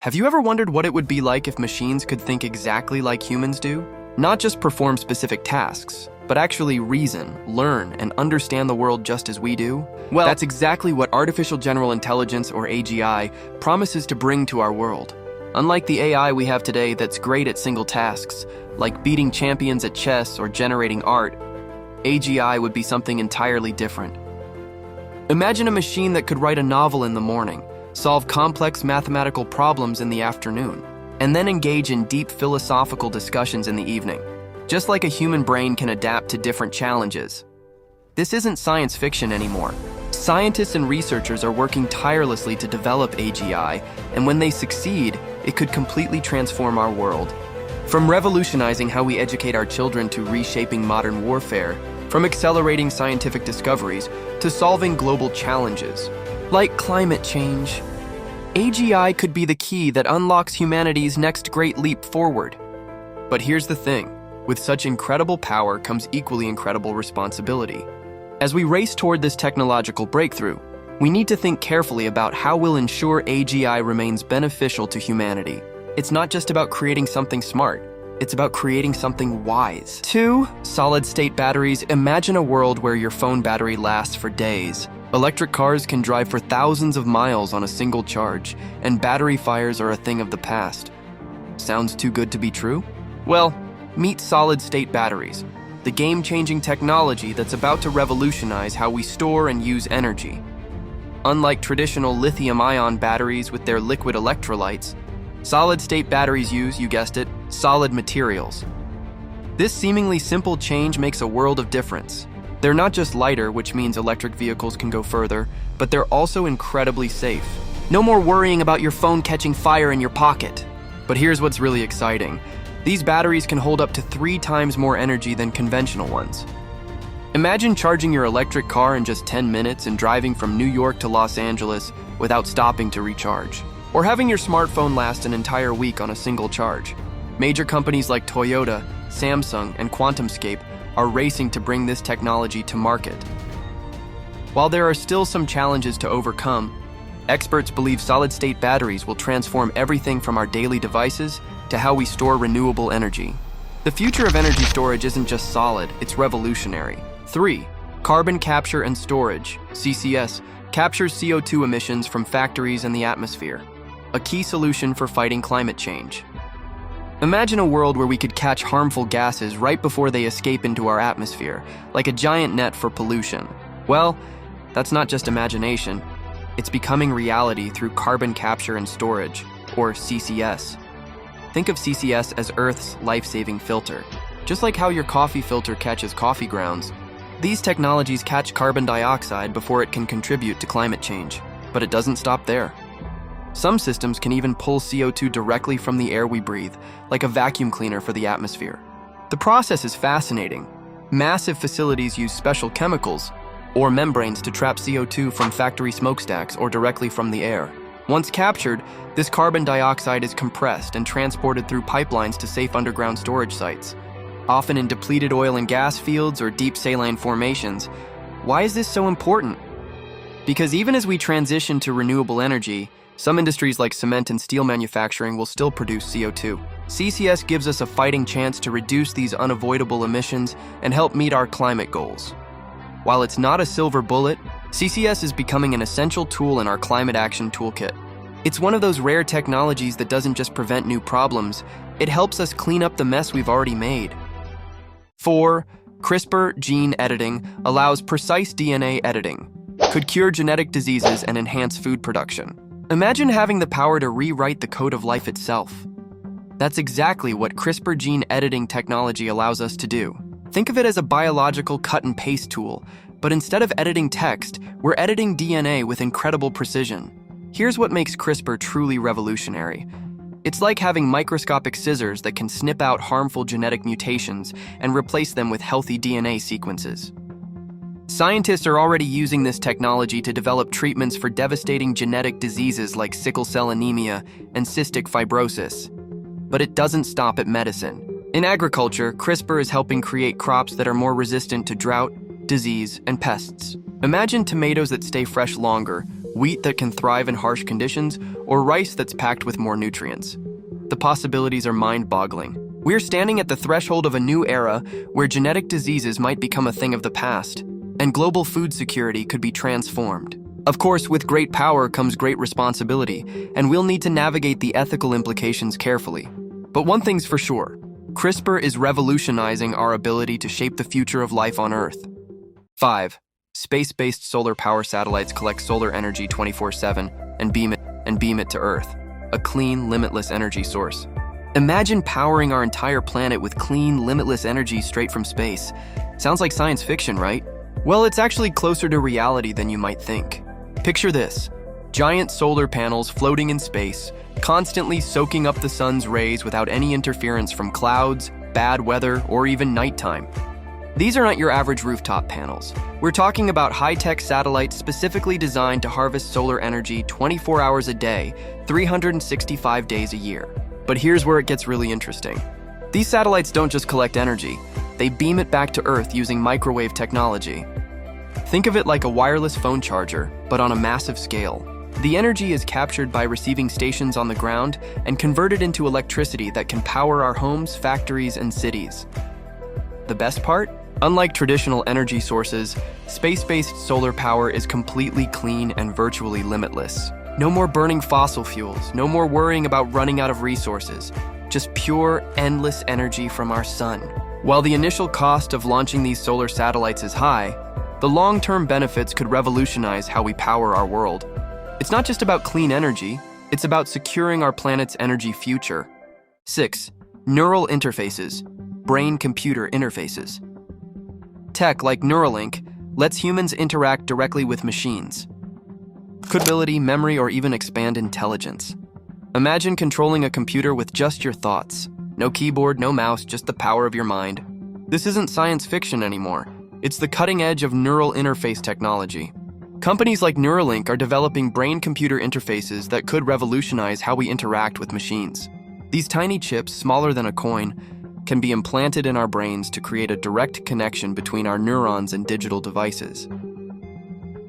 Have you ever wondered what it would be like if machines could think exactly like humans do? Not just perform specific tasks, but actually reason, learn, and understand the world just as we do? Well, that's exactly what artificial general intelligence, or AGI, promises to bring to our world. Unlike the AI we have today that's great at single tasks, like beating champions at chess or generating art, AGI would be something entirely different. Imagine a machine that could write a novel in the morning, solve complex mathematical problems in the afternoon, and then engage in deep philosophical discussions in the evening, just like a human brain can adapt to different challenges. This isn't science fiction anymore. Scientists and researchers are working tirelessly to develop AGI, and when they succeed, it could completely transform our world. From revolutionizing how we educate our children to reshaping modern warfare, from accelerating scientific discoveries to solving global challenges, like climate change, AGI could be the key that unlocks humanity's next great leap forward. But here's the thing, with such incredible power comes equally incredible responsibility. As we race toward this technological breakthrough, we need to think carefully about how we'll ensure AGI remains beneficial to humanity. It's not just about creating something smart, it's about creating something wise. 2. Solid-state batteries. Imagine a world where your phone battery lasts for days. Electric cars can drive for thousands of miles on a single charge, and battery fires are a thing of the past. Sounds too good to be true? Well, meet solid-state batteries, the game-changing technology that's about to revolutionize how we store and use energy. Unlike traditional lithium-ion batteries with their liquid electrolytes, solid-state batteries use, you guessed it, solid materials. This seemingly simple change makes a world of difference. They're not just lighter, which means electric vehicles can go further, but they're also incredibly safe. No more worrying about your phone catching fire in your pocket. But here's what's really exciting. These batteries can hold up to 3 times more energy than conventional ones. Imagine charging your electric car in just 10 minutes and driving from New York to Los Angeles without stopping to recharge. Or having your smartphone last an entire week on a single charge. Major companies like Toyota, Samsung, and QuantumScape are racing to bring this technology to market. While there are still some challenges to overcome, experts believe solid-state batteries will transform everything from our daily devices to how we store renewable energy. The future of energy storage isn't just solid, it's revolutionary. 3. Carbon capture and storage, CCS, captures CO2 emissions from factories and the atmosphere, a key solution for fighting climate change. Imagine a world where we could catch harmful gases right before they escape into our atmosphere, like a giant net for pollution. Well, that's not just imagination. It's becoming reality through carbon capture and storage, or CCS. Think of CCS as Earth's life-saving filter. Just like how your coffee filter catches coffee grounds, these technologies catch carbon dioxide before it can contribute to climate change. But it doesn't stop there. Some systems can even pull CO2 directly from the air we breathe, like a vacuum cleaner for the atmosphere. The process is fascinating. Massive facilities use special chemicals or membranes to trap CO2 from factory smokestacks or directly from the air. Once captured, this carbon dioxide is compressed and transported through pipelines to safe underground storage sites, often in depleted oil and gas fields or deep saline formations. Why is this so important? Because even as we transition to renewable energy, some industries like cement and steel manufacturing will still produce CO2. CCS gives us a fighting chance to reduce these unavoidable emissions and help meet our climate goals. While it's not a silver bullet, CCS is becoming an essential tool in our climate action toolkit. It's one of those rare technologies that doesn't just prevent new problems, it helps us clean up the mess we've already made. 4. CRISPR gene editing allows precise DNA editing. Could cure genetic diseases and enhance food production. Imagine having the power to rewrite the code of life itself. That's exactly what CRISPR gene editing technology allows us to do. Think of it as a biological cut-and-paste tool, but instead of editing text, we're editing DNA with incredible precision. Here's what makes CRISPR truly revolutionary. It's like having microscopic scissors that can snip out harmful genetic mutations and replace them with healthy DNA sequences. Scientists are already using this technology to develop treatments for devastating genetic diseases like sickle cell anemia and cystic fibrosis. But it doesn't stop at medicine. In agriculture, CRISPR is helping create crops that are more resistant to drought, disease, and pests. Imagine tomatoes that stay fresh longer, wheat that can thrive in harsh conditions, or rice that's packed with more nutrients. The possibilities are mind-boggling. We're standing at the threshold of a new era where genetic diseases might become a thing of the past, and global food security could be transformed. Of course, with great power comes great responsibility, and we'll need to navigate the ethical implications carefully. But one thing's for sure, CRISPR is revolutionizing our ability to shape the future of life on Earth. 5. Space-based solar power satellites collect solar energy 24/7 and beam it to Earth, a clean, limitless energy source. Imagine powering our entire planet with clean, limitless energy straight from space. Sounds like science fiction, right? Well, it's actually closer to reality than you might think. Picture this: giant solar panels floating in space, constantly soaking up the sun's rays without any interference from clouds, bad weather, or even nighttime. These are not your average rooftop panels. We're talking about high-tech satellites specifically designed to harvest solar energy 24 hours a day, 365 days a year. But here's where it gets really interesting. These satellites don't just collect energy, they beam it back to Earth using microwave technology. Think of it like a wireless phone charger, but on a massive scale. The energy is captured by receiving stations on the ground and converted into electricity that can power our homes, factories, and cities. The best part? Unlike traditional energy sources, space-based solar power is completely clean and virtually limitless. No more burning fossil fuels, no more worrying about running out of resources, just pure, endless energy from our sun. While the initial cost of launching these solar satellites is high, the long-term benefits could revolutionize how we power our world. It's not just about clean energy, it's about securing our planet's energy future. 6. Neural interfaces, brain-computer interfaces. Tech like Neuralink lets humans interact directly with machines. Ability, memory, or even expand intelligence. Imagine controlling a computer with just your thoughts. No keyboard, no mouse, just the power of your mind. This isn't science fiction anymore. It's the cutting edge of neural interface technology. Companies like Neuralink are developing brain-computer interfaces that could revolutionize how we interact with machines. These tiny chips, smaller than a coin, can be implanted in our brains to create a direct connection between our neurons and digital devices.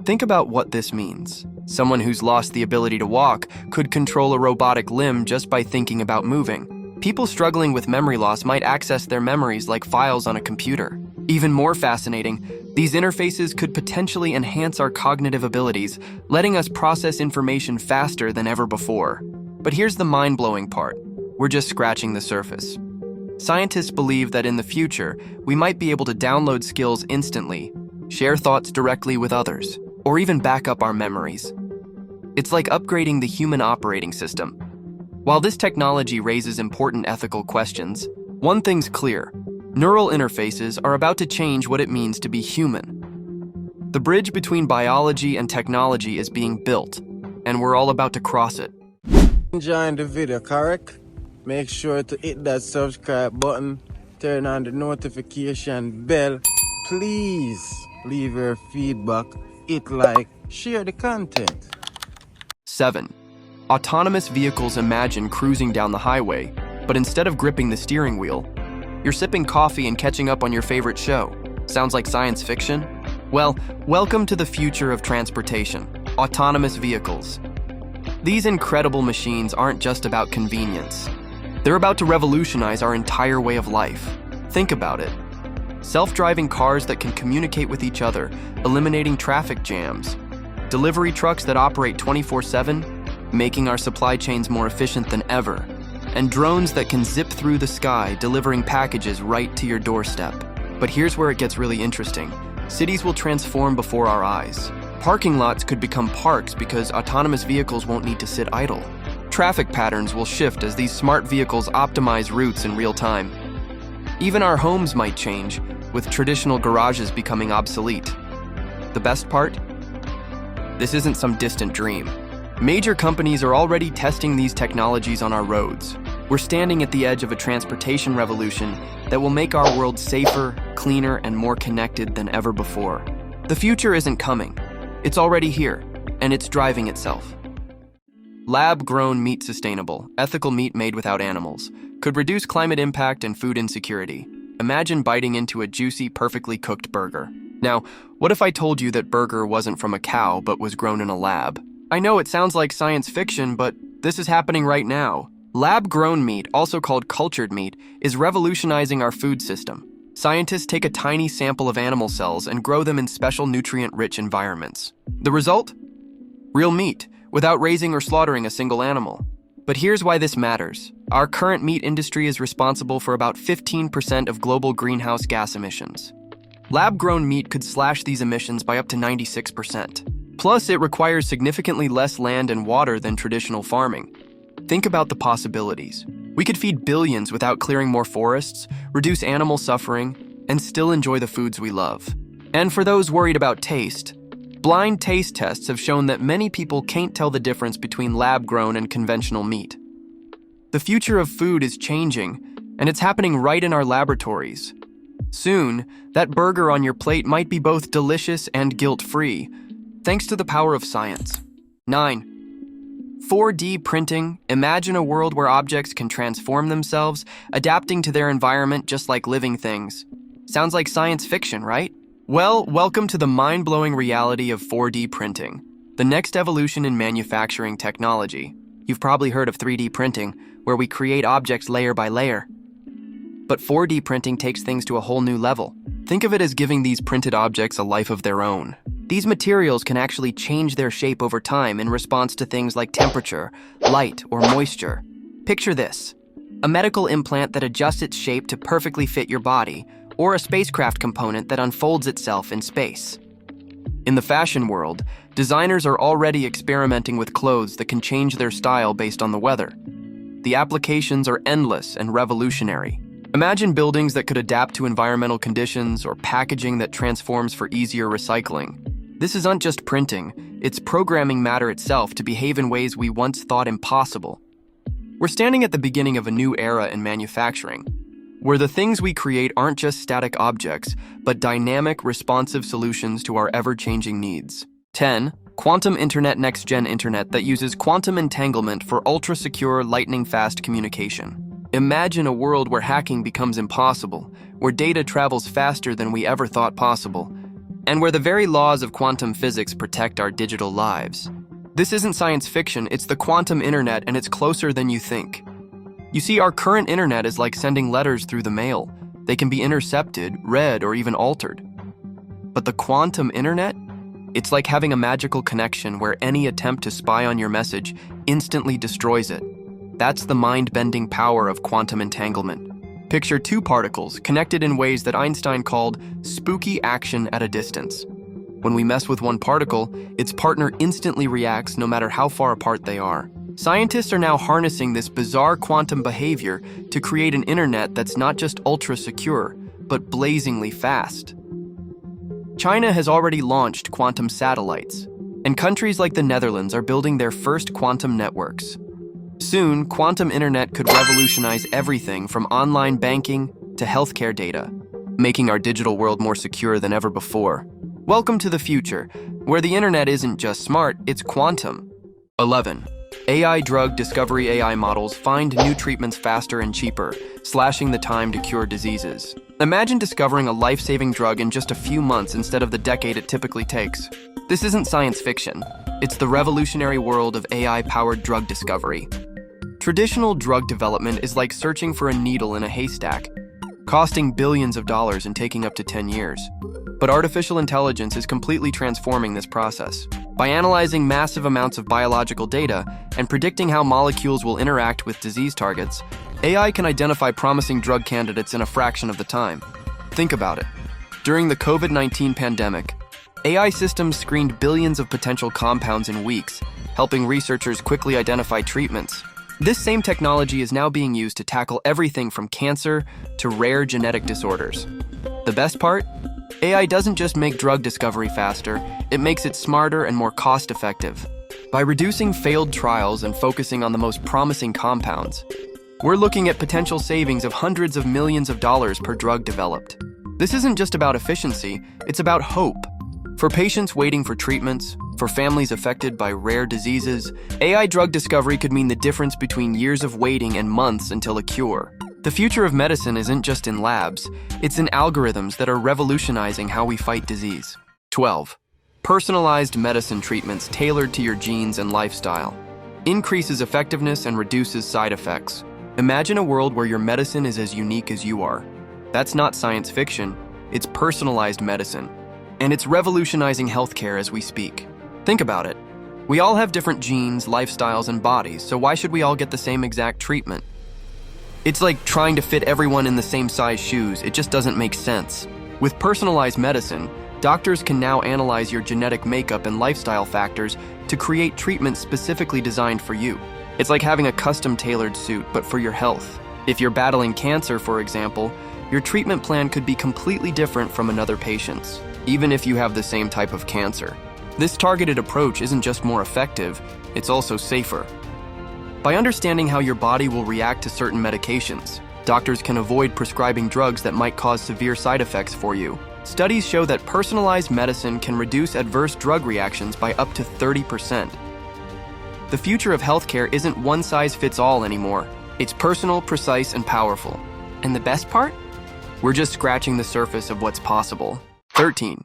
Think about what this means. Someone who's lost the ability to walk could control a robotic limb just by thinking about moving. People struggling with memory loss might access their memories like files on a computer. Even more fascinating, these interfaces could potentially enhance our cognitive abilities, letting us process information faster than ever before. But here's the mind-blowing part. We're just scratching the surface. Scientists believe that in the future, we might be able to download skills instantly, share thoughts directly with others, or even back up our memories. It's like upgrading the human operating system. While this technology raises important ethical questions, one thing's clear: neural interfaces are about to change what it means to be human. The bridge between biology and technology is being built, and we're all about to cross it. Enjoying the video, correct? Make sure to hit that subscribe button, turn on the notification bell. Please leave your feedback, hit like, share the content. 7. Autonomous vehicles. Imagine cruising down the highway, but instead of gripping the steering wheel, you're sipping coffee and catching up on your favorite show. Sounds like science fiction? Well, welcome to the future of transportation, autonomous vehicles. These incredible machines aren't just about convenience. They're about to revolutionize our entire way of life. Think about it. Self-driving cars that can communicate with each other, eliminating traffic jams. Delivery trucks that operate 24/7, making our supply chains more efficient than ever. And drones that can zip through the sky, delivering packages right to your doorstep. But here's where it gets really interesting. Cities will transform before our eyes. Parking lots could become parks because autonomous vehicles won't need to sit idle. Traffic patterns will shift as these smart vehicles optimize routes in real time. Even our homes might change, with traditional garages becoming obsolete. The best part? This isn't some distant dream. Major companies are already testing these technologies on our roads. We're standing at the edge of a transportation revolution that will make our world safer, cleaner, and more connected than ever before. The future isn't coming. It's already here, and it's driving itself. Lab-grown meat, sustainable, ethical meat made without animals, could reduce climate impact and food insecurity. Imagine biting into a juicy, perfectly cooked burger. Now, what if I told you that burger wasn't from a cow but was grown in a lab? I know it sounds like science fiction, but this is happening right now. Lab-grown meat, also called cultured meat, is revolutionizing our food system. Scientists take a tiny sample of animal cells and grow them in special nutrient-rich environments. The result? Real meat, without raising or slaughtering a single animal. But here's why this matters. Our current meat industry is responsible for about 15% of global greenhouse gas emissions. Lab-grown meat could slash these emissions by up to 96%. Plus, it requires significantly less land and water than traditional farming. Think about the possibilities. We could feed billions without clearing more forests, reduce animal suffering, and still enjoy the foods we love. And for those worried about taste, blind taste tests have shown that many people can't tell the difference between lab-grown and conventional meat. The future of food is changing, and it's happening right in our laboratories. Soon, that burger on your plate might be both delicious and guilt-free, thanks to the power of science. 9. 4D printing. Imagine a world where objects can transform themselves, adapting to their environment just like living things. Sounds like science fiction, right? Well, welcome to the mind-blowing reality of 4D printing, the next evolution in manufacturing technology. You've probably heard of 3D printing, where we create objects layer by layer. But 4D printing takes things to a whole new level. Think of it as giving these printed objects a life of their own. These materials can actually change their shape over time in response to things like temperature, light, or moisture. Picture this: a medical implant that adjusts its shape to perfectly fit your body, or a spacecraft component that unfolds itself in space. In the fashion world, designers are already experimenting with clothes that can change their style based on the weather. The applications are endless and revolutionary. Imagine buildings that could adapt to environmental conditions or packaging that transforms for easier recycling. This isn't just printing, it's programming matter itself to behave in ways we once thought impossible. We're standing at the beginning of a new era in manufacturing, where the things we create aren't just static objects, but dynamic, responsive solutions to our ever-changing needs. 10. Quantum Internet Next-Gen Internet that uses quantum entanglement for ultra-secure, lightning-fast communication. Imagine a world where hacking becomes impossible, where data travels faster than we ever thought possible, and where the very laws of quantum physics protect our digital lives. This isn't science fiction, it's the quantum internet, and it's closer than you think. You see, our current internet is like sending letters through the mail. They can be intercepted, read, or even altered. But the quantum internet? It's like having a magical connection where any attempt to spy on your message instantly destroys it. That's the mind-bending power of quantum entanglement. Picture two particles connected in ways that Einstein called spooky action at a distance. When we mess with one particle, its partner instantly reacts no matter how far apart they are. Scientists are now harnessing this bizarre quantum behavior to create an internet that's not just ultra-secure, but blazingly fast. China has already launched quantum satellites, and countries like the Netherlands are building their first quantum networks. Soon, quantum internet could revolutionize everything from online banking to healthcare data, making our digital world more secure than ever before. Welcome to the future, where the internet isn't just smart, it's quantum. 11. AI drug discovery. AI models find new treatments faster and cheaper, slashing the time to cure diseases. Imagine discovering a life-saving drug in just a few months instead of the decade it typically takes. This isn't science fiction. It's the revolutionary world of AI-powered drug discovery. Traditional drug development is like searching for a needle in a haystack, costing billions of dollars and taking up to 10 years. But artificial intelligence is completely transforming this process. By analyzing massive amounts of biological data and predicting how molecules will interact with disease targets, AI can identify promising drug candidates in a fraction of the time. Think about it. During the COVID-19 pandemic, AI systems screened billions of potential compounds in weeks, helping researchers quickly identify treatments. This same technology is now being used to tackle everything from cancer to rare genetic disorders. The best part? AI doesn't just make drug discovery faster, it makes it smarter and more cost-effective. By reducing failed trials and focusing on the most promising compounds, we're looking at potential savings of hundreds of millions of dollars per drug developed. This isn't just about efficiency, it's about hope. For patients waiting for treatments, for families affected by rare diseases, AI drug discovery could mean the difference between years of waiting and months until a cure. The future of medicine isn't just in labs, it's in algorithms that are revolutionizing how we fight disease. 12. Personalized medicine treatments tailored to your genes and lifestyle. Increases effectiveness and reduces side effects. Imagine a world where your medicine is as unique as you are. That's not science fiction, it's personalized medicine. And it's revolutionizing healthcare as we speak. Think about it. We all have different genes, lifestyles, and bodies, so why should we all get the same exact treatment? It's like trying to fit everyone in the same size shoes. It just doesn't make sense. With personalized medicine, doctors can now analyze your genetic makeup and lifestyle factors to create treatments specifically designed for you. It's like having a custom-tailored suit, but for your health. If you're battling cancer, for example, your treatment plan could be completely different from another patient's, even if you have the same type of cancer. This targeted approach isn't just more effective, it's also safer. By understanding how your body will react to certain medications, doctors can avoid prescribing drugs that might cause severe side effects for you. Studies show that personalized medicine can reduce adverse drug reactions by up to 30%. The future of healthcare isn't one size fits all anymore. It's personal, precise, and powerful. And the best part? We're just scratching the surface of what's possible. 13.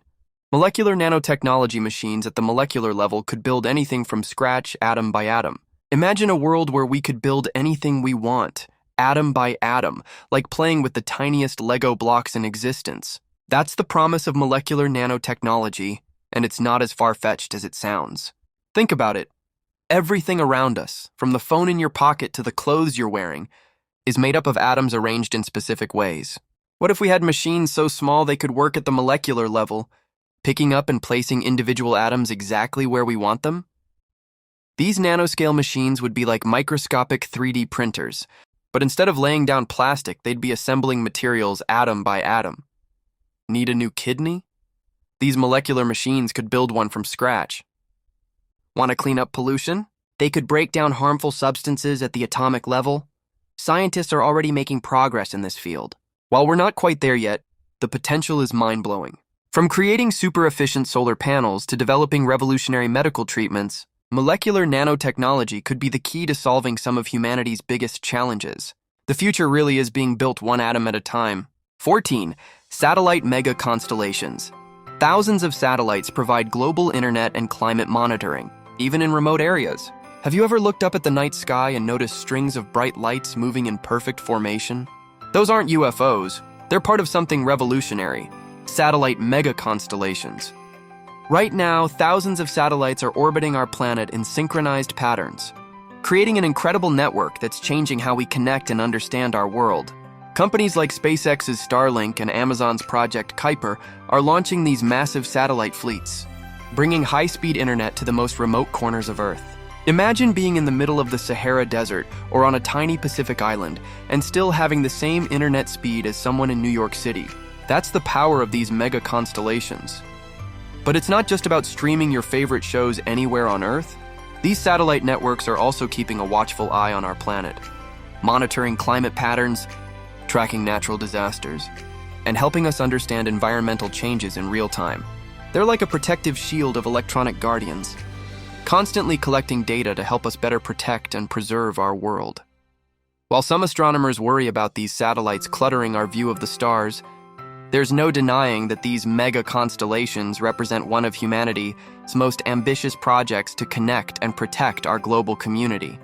Molecular nanotechnology machines at the molecular level could build anything from scratch, atom by atom. Imagine a world where we could build anything we want, atom by atom, like playing with the tiniest Lego blocks in existence. That's the promise of molecular nanotechnology, and it's not as far-fetched as it sounds. Think about it. Everything around us, from the phone in your pocket to the clothes you're wearing, is made up of atoms arranged in specific ways. What if we had machines so small they could work at the molecular level, picking up and placing individual atoms exactly where we want them? These nanoscale machines would be like microscopic 3D printers, but instead of laying down plastic, they'd be assembling materials atom by atom. Need a new kidney? These molecular machines could build one from scratch. Want to clean up pollution? They could break down harmful substances at the atomic level. Scientists are already making progress in this field. While we're not quite there yet, the potential is mind-blowing. From creating super-efficient solar panels to developing revolutionary medical treatments, molecular nanotechnology could be the key to solving some of humanity's biggest challenges. The future really is being built one atom at a time. 14. Satellite mega constellations. Thousands of satellites provide global internet and climate monitoring, even in remote areas. Have you ever looked up at the night sky and noticed strings of bright lights moving in perfect formation? Those aren't UFOs. They're part of something revolutionary. Satellite mega constellations. Right now, thousands of satellites are orbiting our planet in synchronized patterns, creating an incredible network that's changing how we connect and understand our world. Companies like SpaceX's Starlink and Amazon's Project Kuiper are launching these massive satellite fleets, bringing high-speed internet to the most remote corners of Earth. Imagine being in the middle of the Sahara Desert or on a tiny Pacific island and still having the same internet speed as someone in New York City. That's the power of these mega constellations. But it's not just about streaming your favorite shows anywhere on Earth. These satellite networks are also keeping a watchful eye on our planet, monitoring climate patterns, tracking natural disasters, and helping us understand environmental changes in real time. They're like a protective shield of electronic guardians, constantly collecting data to help us better protect and preserve our world. While some astronomers worry about these satellites cluttering our view of the stars, there's no denying that these mega constellations represent one of humanity's most ambitious projects to connect and protect our global community.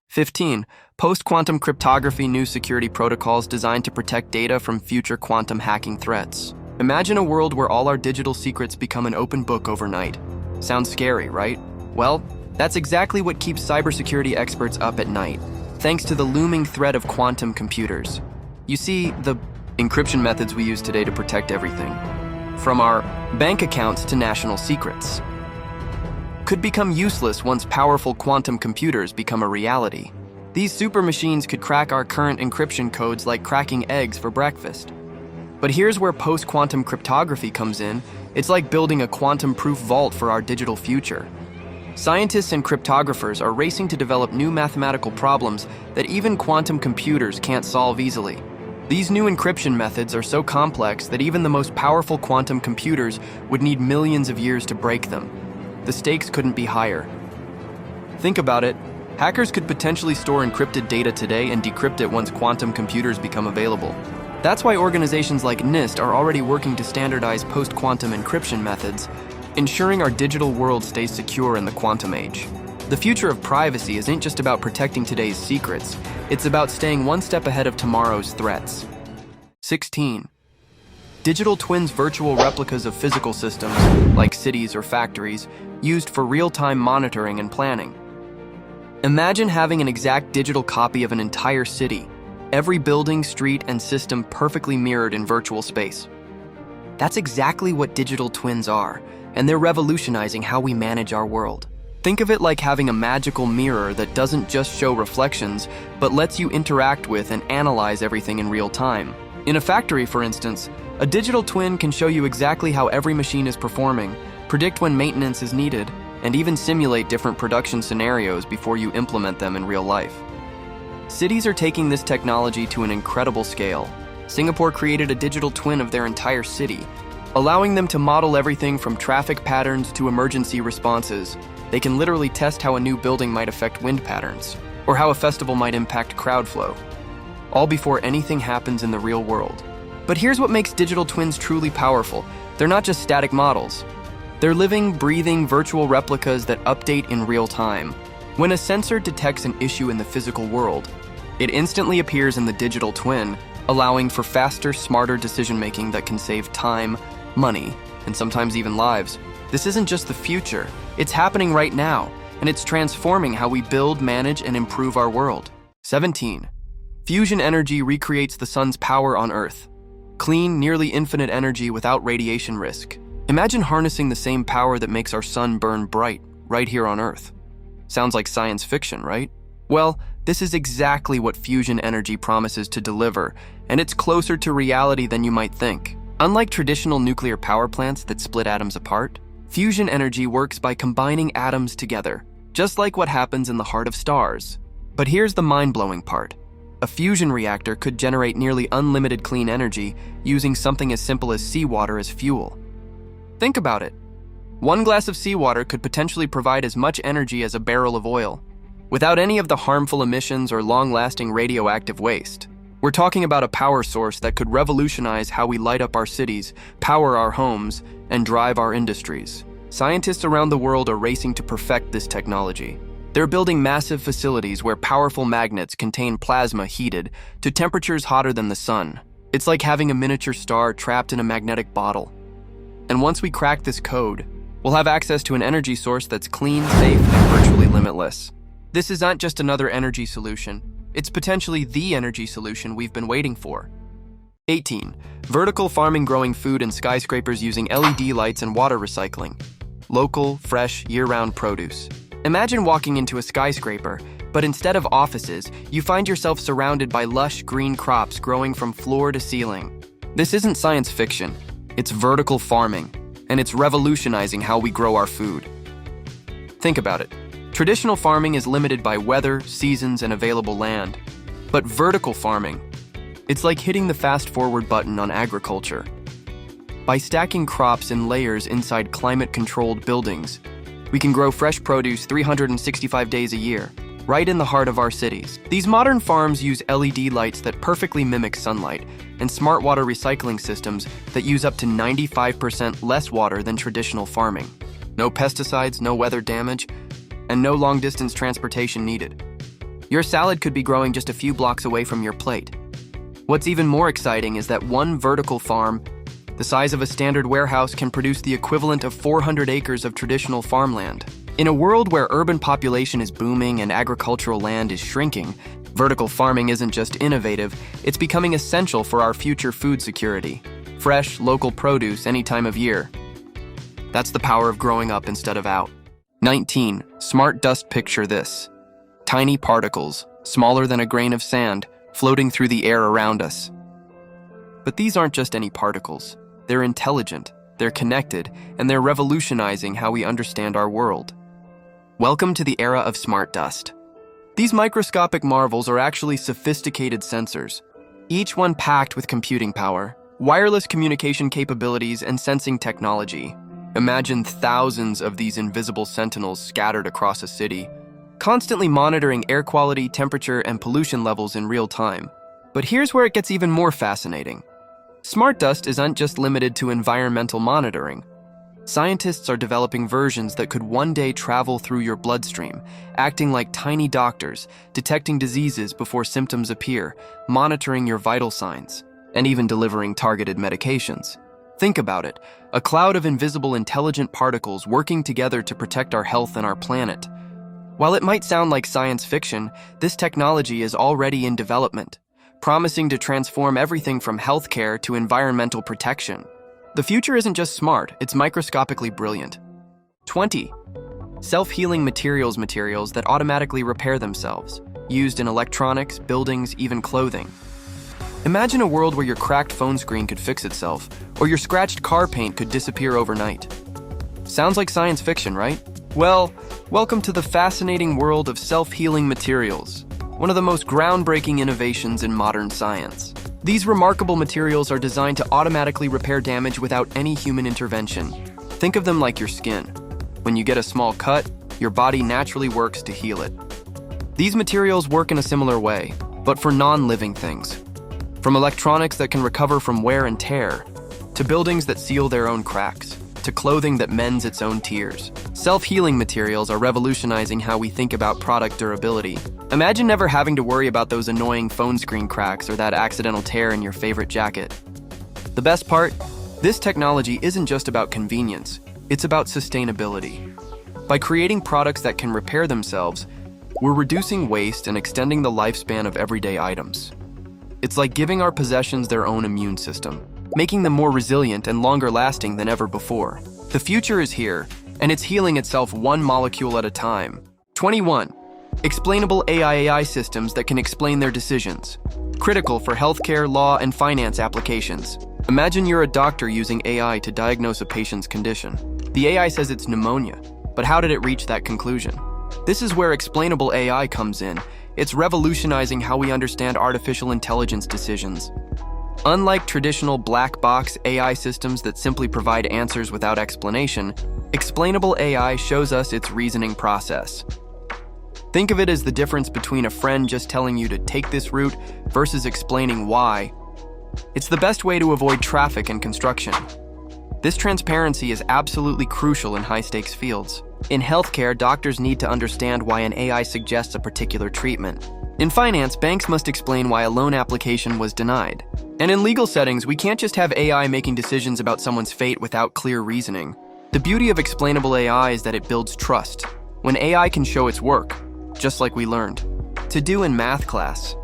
15. Postquantum cryptography, new security protocols designed to protect data from future quantum hacking threats. Imagine a world where all our digital secrets become an open book overnight. Sounds scary, right? Well, that's exactly what keeps cybersecurity experts up at night, thanks to the looming threat of quantum computers. You see, the encryption methods we use today to protect everything, from our bank accounts to national secrets, could become useless once powerful quantum computers become a reality. These super machines could crack our current encryption codes like cracking eggs for breakfast. But here's where post-quantum cryptography comes in. It's like building a quantum-proof vault for our digital future. Scientists and cryptographers are racing to develop new mathematical problems that even quantum computers can't solve easily. These new encryption methods are so complex that even the most powerful quantum computers would need millions of years to break them. The stakes couldn't be higher. Think about it. Hackers could potentially store encrypted data today and decrypt it once quantum computers become available. That's why organizations like NIST are already working to standardize post-quantum encryption methods. ensuring our digital world stays secure in the quantum age. The future of privacy isn't just about protecting today's secrets, it's about staying one step ahead of tomorrow's threats. 16. Digital twins, virtual replicas of physical systems, like cities or factories, used for real-time monitoring and planning. Imagine having an exact digital copy of an entire city, every building, street, and system perfectly mirrored in virtual space. That's exactly what digital twins are, and they're revolutionizing how we manage our world. Think of it like having a magical mirror that doesn't just show reflections, but lets you interact with and analyze everything in real time. In a factory, for instance, a digital twin can show you exactly how every machine is performing, predict when maintenance is needed, and even simulate different production scenarios before you implement them in real life. Cities are taking this technology to an incredible scale. Singapore created a digital twin of their entire city, allowing them to model everything from traffic patterns to emergency responses. They can literally test how a new building might affect wind patterns, or how a festival might impact crowd flow, all before anything happens in the real world. But here's what makes digital twins truly powerful. They're not just static models. They're living, breathing virtual replicas that update in real time. When a sensor detects an issue in the physical world, it instantly appears in the digital twin, allowing for faster, smarter decision-making that can save time, money, and sometimes even lives. This isn't just the future, it's happening right now, and it's transforming how we build, manage, and improve our world. 17. Fusion energy recreates the sun's power on Earth. Clean, nearly infinite energy without radiation risk. Imagine harnessing the same power that makes our sun burn bright, right here on Earth. Sounds like science fiction, right? Well, this is exactly what fusion energy promises to deliver, and it's closer to reality than you might think. Unlike traditional nuclear power plants that split atoms apart, fusion energy works by combining atoms together, just like what happens in the heart of stars. But here's the mind-blowing part. A fusion reactor could generate nearly unlimited clean energy using something as simple as seawater as fuel. Think about it. One glass of seawater could potentially provide as much energy as a barrel of oil, without any of the harmful emissions or long-lasting radioactive waste. We're talking about a power source that could revolutionize how we light up our cities, power our homes, and drive our industries. Scientists around the world are racing to perfect this technology. They're building massive facilities where powerful magnets contain plasma heated to temperatures hotter than the sun. It's like having a miniature star trapped in a magnetic bottle. And once we crack this code, we'll have access to an energy source that's clean, safe, and virtually limitless. This is not just another energy solution. It's potentially the energy solution we've been waiting for. 18. Vertical farming, growing food in skyscrapers using LED lights and water recycling. Local, fresh, year-round produce. Imagine walking into a skyscraper, but instead of offices, you find yourself surrounded by lush green crops growing from floor to ceiling. This isn't science fiction. It's vertical farming, and it's revolutionizing how we grow our food. Think about it. Traditional farming is limited by weather, seasons, and available land. But vertical farming, it's like hitting the fast-forward button on agriculture. By stacking crops in layers inside climate-controlled buildings, we can grow fresh produce 365 days a year, right in the heart of our cities. These modern farms use LED lights that perfectly mimic sunlight and smart water recycling systems that use up to 95% less water than traditional farming. No pesticides, no weather damage, and no long-distance transportation needed. Your salad could be growing just a few blocks away from your plate. What's even more exciting is that one vertical farm, the size of a standard warehouse, can produce the equivalent of 400 acres of traditional farmland. In a world where urban population is booming and agricultural land is shrinking, vertical farming isn't just innovative, it's becoming essential for our future food security. Fresh, local produce any time of year. That's the power of growing up instead of out. 19. Smart dust. Picture this. Tiny particles, smaller than a grain of sand, floating through the air around us. But these aren't just any particles. They're intelligent, they're connected, and they're revolutionizing how we understand our world. Welcome to the era of smart dust. These microscopic marvels are actually sophisticated sensors, each one packed with computing power, wireless communication capabilities, and sensing technology. Imagine thousands of these invisible sentinels scattered across a city, constantly monitoring air quality, temperature, and pollution levels in real time. But here's where it gets even more fascinating. Smart dust isn't just limited to environmental monitoring. Scientists are developing versions that could one day travel through your bloodstream, acting like tiny doctors, detecting diseases before symptoms appear, monitoring your vital signs, and even delivering targeted medications. Think about it, a cloud of invisible intelligent particles working together to protect our health and our planet. While it might sound like science fiction, this technology is already in development, promising to transform everything from healthcare to environmental protection. The future isn't just smart, it's microscopically brilliant. 20. Self-healing materials that automatically repair themselves, used in electronics, buildings, even clothing. Imagine a world where your cracked phone screen could fix itself, or your scratched car paint could disappear overnight. Sounds like science fiction, right? Well, welcome to the fascinating world of self-healing materials, one of the most groundbreaking innovations in modern science. These remarkable materials are designed to automatically repair damage without any human intervention. Think of them like your skin. When you get a small cut, your body naturally works to heal it. These materials work in a similar way, but for non-living things. From electronics that can recover from wear and tear, to buildings that seal their own cracks, to clothing that mends its own tears. Self-healing materials are revolutionizing how we think about product durability. Imagine never having to worry about those annoying phone screen cracks or that accidental tear in your favorite jacket. The best part? This technology isn't just about convenience, it's about sustainability. By creating products that can repair themselves, we're reducing waste and extending the lifespan of everyday items. It's like giving our possessions their own immune system, making them more resilient and longer lasting than ever before. The future is here, and it's healing itself one molecule at a time. 21. Explainable AI systems that can explain their decisions. Critical for healthcare, law, and finance applications. Imagine you're a doctor using AI to diagnose a patient's condition. The AI says it's pneumonia, but how did it reach that conclusion? This is where explainable AI comes in. It's revolutionizing how we understand artificial intelligence decisions. Unlike traditional black box AI systems that simply provide answers without explanation, explainable AI shows us its reasoning process. Think of it as the difference between a friend just telling you to take this route versus explaining why. It's the best way to avoid traffic and construction. This transparency is absolutely crucial in high-stakes fields. In healthcare, doctors need to understand why an AI suggests a particular treatment. In finance, banks must explain why a loan application was denied. And in legal settings, we can't just have AI making decisions about someone's fate without clear reasoning. The beauty of explainable AI is that it builds trust. When AI can show its work, just like we learned to do in math class,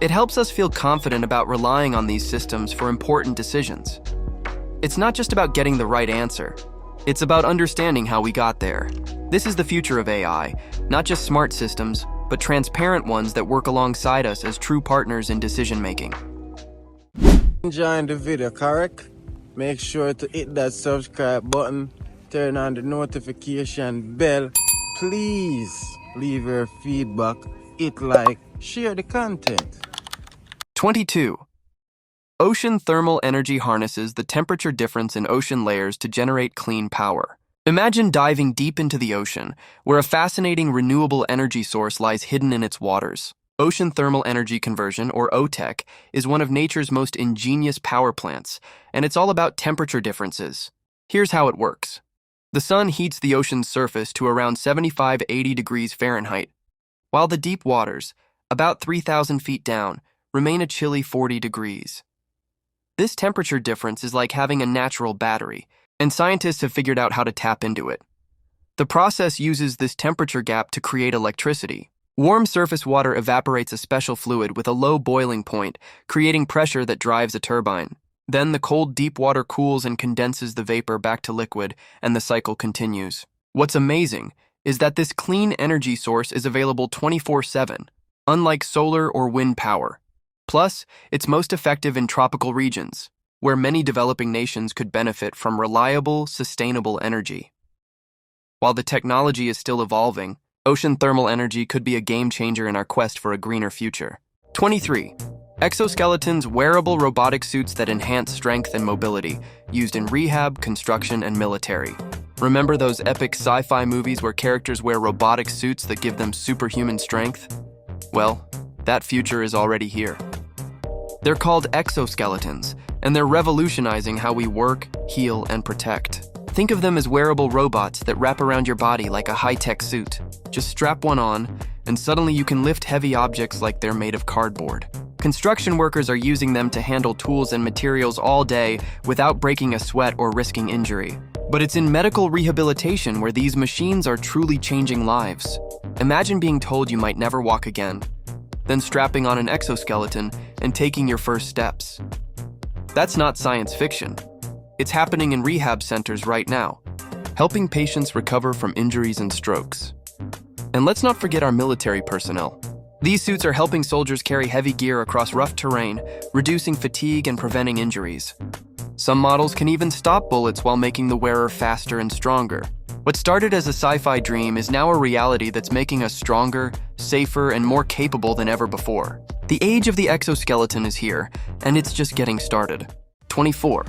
it helps us feel confident about relying on these systems for important decisions. It's not just about getting the right answer. It's about understanding how we got there. This is the future of AI, not just smart systems, but transparent ones that work alongside us as true partners in decision-making. Enjoying the video, correct? Make sure to hit that subscribe button, turn on the notification bell. Please leave your feedback, hit like, share the content. 22. Ocean thermal energy harnesses the temperature difference in ocean layers to generate clean power. Imagine diving deep into the ocean, where a fascinating renewable energy source lies hidden in its waters. Ocean thermal energy conversion, or OTEC, is one of nature's most ingenious power plants, and it's all about temperature differences. Here's how it works. The sun heats the ocean's surface to around 75-80 degrees Fahrenheit, while the deep waters, about 3,000 feet down, remain a chilly 40 degrees. This temperature difference is like having a natural battery, and scientists have figured out how to tap into it. The process uses this temperature gap to create electricity. Warm surface water evaporates a special fluid with a low boiling point, creating pressure that drives a turbine. Then the cold deep water cools and condenses the vapor back to liquid, and the cycle continues. What's amazing is that this clean energy source is available 24/7, unlike solar or wind power. Plus, it's most effective in tropical regions, where many developing nations could benefit from reliable, sustainable energy. While the technology is still evolving, ocean thermal energy could be a game changer in our quest for a greener future. 23. Exoskeletons, wearable robotic suits that enhance strength and mobility, used in rehab, construction, and military. Remember those epic sci-fi movies where characters wear robotic suits that give them superhuman strength? Well, that future is already here. They're called exoskeletons, and they're revolutionizing how we work, heal, and protect. Think of them as wearable robots that wrap around your body like a high-tech suit. Just strap one on, and suddenly you can lift heavy objects like they're made of cardboard. Construction workers are using them to handle tools and materials all day without breaking a sweat or risking injury. But it's in medical rehabilitation where these machines are truly changing lives. Imagine being told you might never walk again, then strapping on an exoskeleton and taking your first steps. That's not science fiction. It's happening in rehab centers right now, helping patients recover from injuries and strokes. And let's not forget our military personnel. These suits are helping soldiers carry heavy gear across rough terrain, reducing fatigue and preventing injuries. Some models can even stop bullets while making the wearer faster and stronger. What started as a sci-fi dream is now a reality that's making us stronger, safer, and more capable than ever before. The age of the exoskeleton is here, and it's just getting started. 24.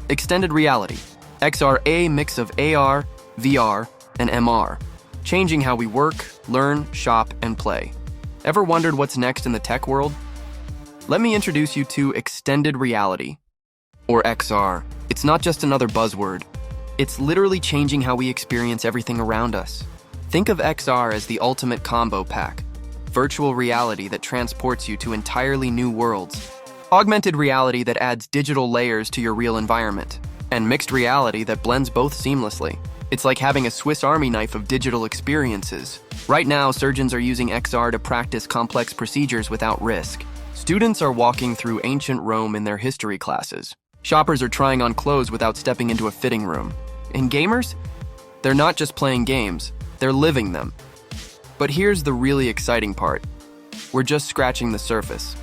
Extended reality. XR, mix of AR, VR, and MR, changing how we work, learn, shop, and play. Ever wondered what's next in the tech world? Let me introduce you to extended reality, or XR. It's not just another buzzword. It's literally changing how we experience everything around us. Think of XR as the ultimate combo pack. Virtual reality that transports you to entirely new worlds. Augmented reality that adds digital layers to your real environment. And mixed reality that blends both seamlessly. It's like having a Swiss Army knife of digital experiences. Right now, surgeons are using XR to practice complex procedures without risk. Students are walking through ancient Rome in their history classes. Shoppers are trying on clothes without stepping into a fitting room. And gamers? They're not just playing games, they're living them. But here's the really exciting part. We're just scratching the surface.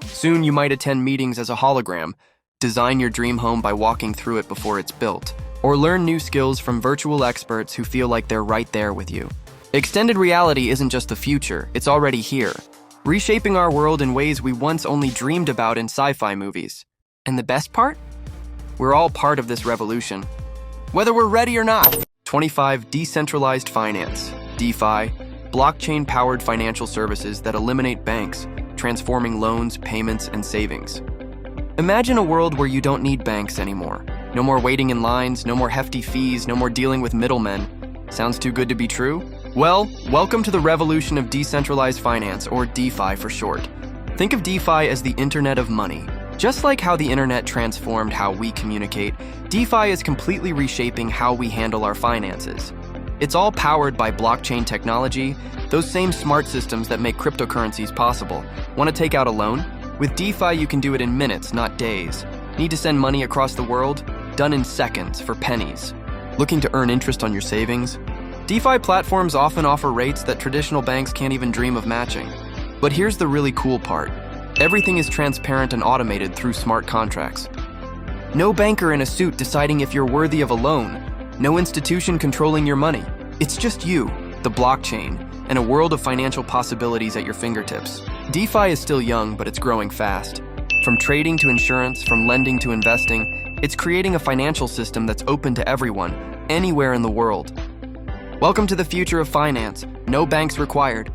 Soon you might attend meetings as a hologram, design your dream home by walking through it before it's built, or learn new skills from virtual experts who feel like they're right there with you. Extended reality isn't just the future, it's already here, reshaping our world in ways we once only dreamed about in sci-fi movies. And the best part? We're all part of this revolution, whether we're ready or not. 25. Decentralized finance, DeFi, blockchain-powered financial services that eliminate banks, transforming loans, payments, and savings. Imagine a world where you don't need banks anymore. No more waiting in lines, no more hefty fees, no more dealing with middlemen. Sounds too good to be true? Well, welcome to the revolution of decentralized finance, or DeFi for short. Think of DeFi as the Internet of Money. Just like how the internet transformed how we communicate, DeFi is completely reshaping how we handle our finances. It's all powered by blockchain technology, those same smart systems that make cryptocurrencies possible. Want to take out a loan? With DeFi, you can do it in minutes, not days. Need to send money across the world? Done in seconds for pennies. Looking to earn interest on your savings? DeFi platforms often offer rates that traditional banks can't even dream of matching. But here's the really cool part. Everything is transparent and automated through smart contracts. No banker in a suit deciding if you're worthy of a loan. No institution controlling your money. It's just you, the blockchain, and a world of financial possibilities at your fingertips. DeFi is still young, but it's growing fast. From trading to insurance, from lending to investing, it's creating a financial system that's open to everyone, anywhere in the world. Welcome to the future of finance. No banks required.